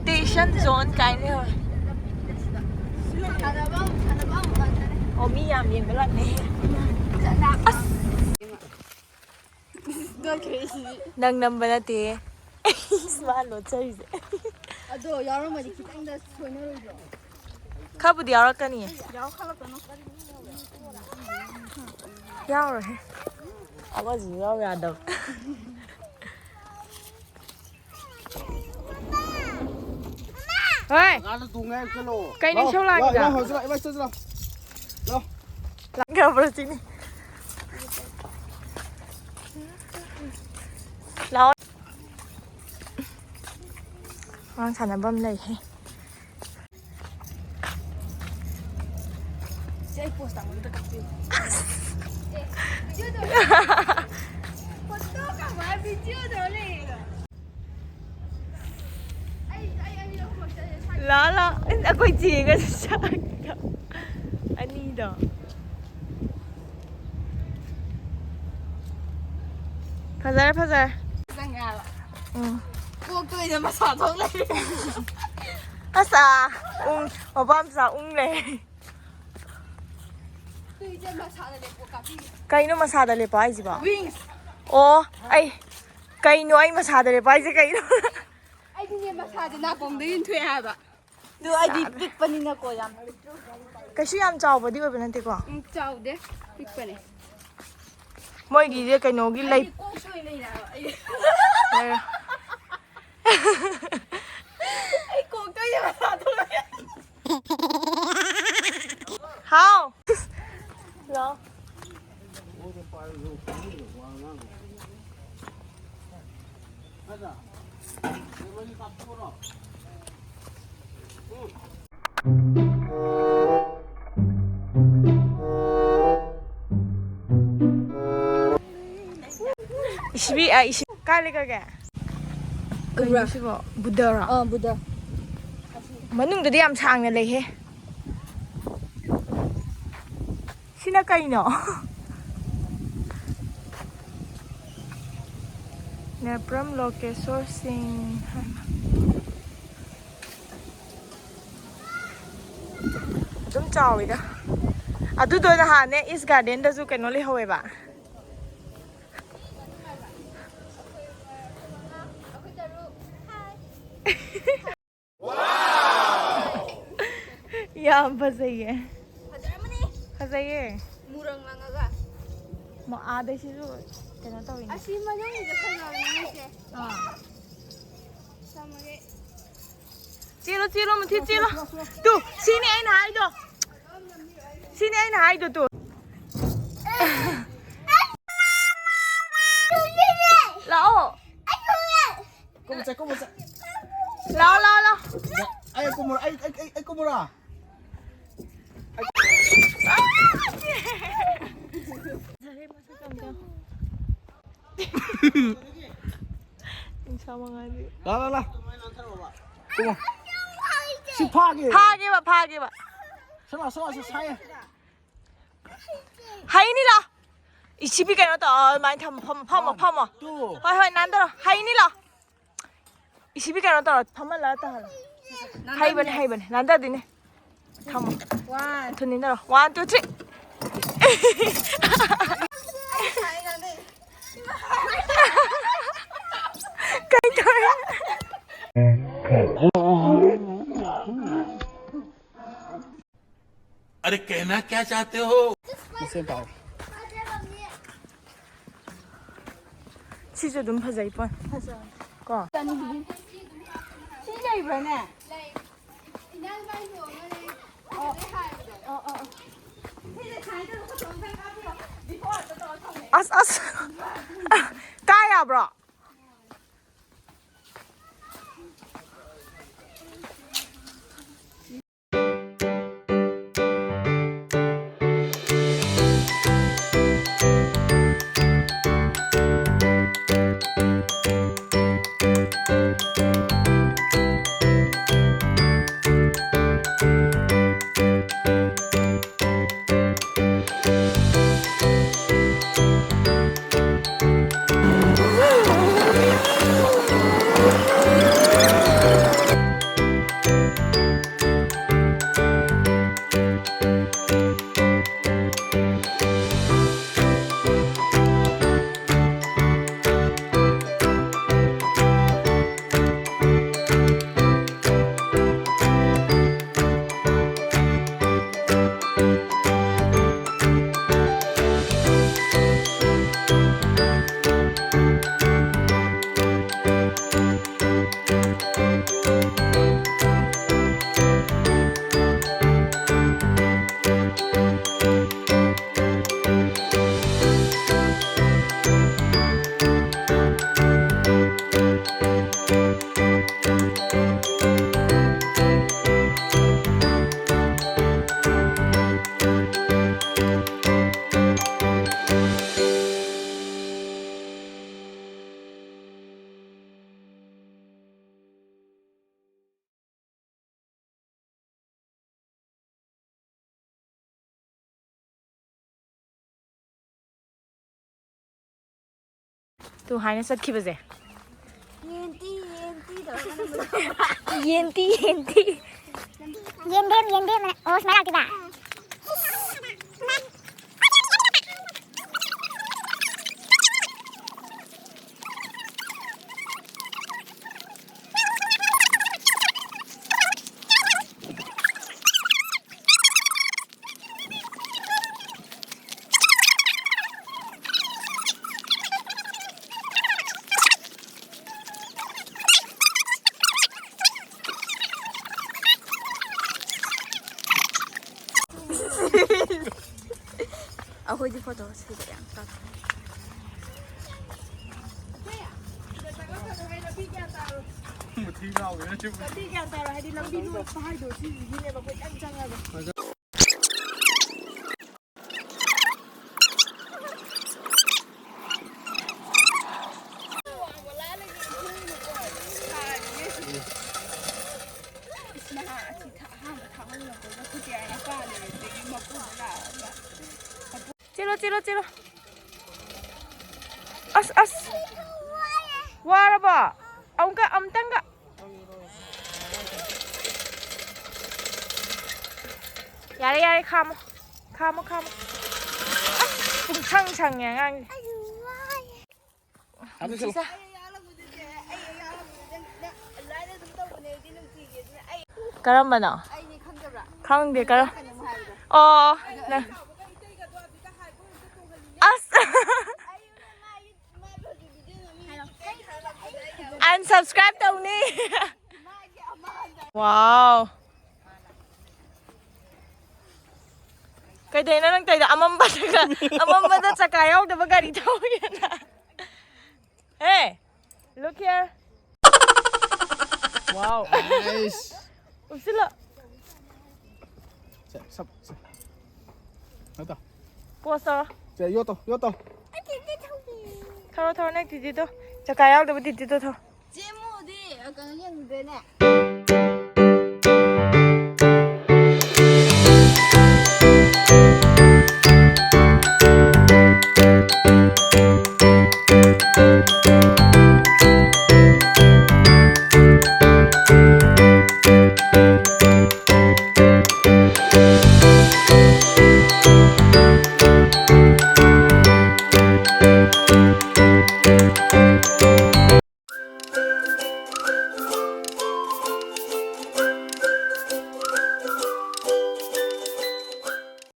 meditation zone ไกลเลยโอ้มียามเย็นไปแล้วนี่นั่งนำไปแล้วตีสมาร์ทรถใช่ไหมข้าวบุดีเอาแล้วกันนี่ยาวเลยเอาว่าจะยาวยาดอกเฮ้ยไก่นี่เช่าไรกันหลังเกี่ยวกับจริงนี่แล้ววางฉันบ้ามเลยให้แล้วaku juga cakap ani dah Pasar กูเคยจะมาสอนท้องเลยภาษาบอกว่าภาษาเลยไก่นู้มาซาดเลยไปสิบ่โอ้ไอไก่นู้ไอมาซาดเลยไปสิไก่นู้ไอที่เนี่ยมาซาดน่าปมได้ยินถ้วยฮะบ่ดูไอดีปิกปนินะกูยำก็ชื่อยำเจ้าบ่ดีกว่าเป็นนั่นติกว่าเจ้าเด้ปิกปนิมวยกี่เดียไก่นู้กี่เลยไอ้กูก็ยังมาสอนทุกอย่างhow เหรอ20까리가 게 부더라 부더 만ung도 ям 상네 레해 시나까이노 네 from local sourcing 좀 짜오이다 아두도 하네 is garden 다주 그노리 하웨바 야, 파세예. 파세예. 무랑 나가가. 뭐 아데시로 되나 또 있네. 아시마냥 이제 팔나오는데. 사마게. 찌로 뭐 찌로. 또 신이 아이 나이도. 신이 아이 나이도 또. 라오. 꼬무자. 라오. Ay, kumura. Sao mà ngay Đó. Kumura. Si 파게 봐. 설마 사야. 하이니라. 이 집이 가나다. 많이 파마. 또. 하이 난다라. 하이니라. 이 집이 가나다. 파만 나왔다 하라. 하이번 난다 되네. Come on. One. 돈이나. 1, 2, 3. अरे कहना क्या चाहते हो? इसे पाओ. 치즈 눈 파자 이번. 거. 진짜 이번에. 아스. 까야 브로. tu hai na sat khiba je เย็นตี้เดี๋ยวมัน yenti เย็นเด้มันโอ้สมาร์ทดีกว่า เอาคุยที่โฟโต้สิเดี๋ยวตัด Ciro. As. Wara ba? Ang ka amtanga. Yare kamo. Kung chang yang. Sisa. Karamba na. Khangde kara. Oh, na. As. Unsubscribe tao ni. Wow. Cái đấy nó đang tay amam bata sa kayaw da bagari tao yan. Hey, look here. Wow. Nice. Sila. Sắp. Đó. Posa. Chạy vô to. Thao này thì to. Sa kayaw da ba thì to. 제모디 약간 그냥 되네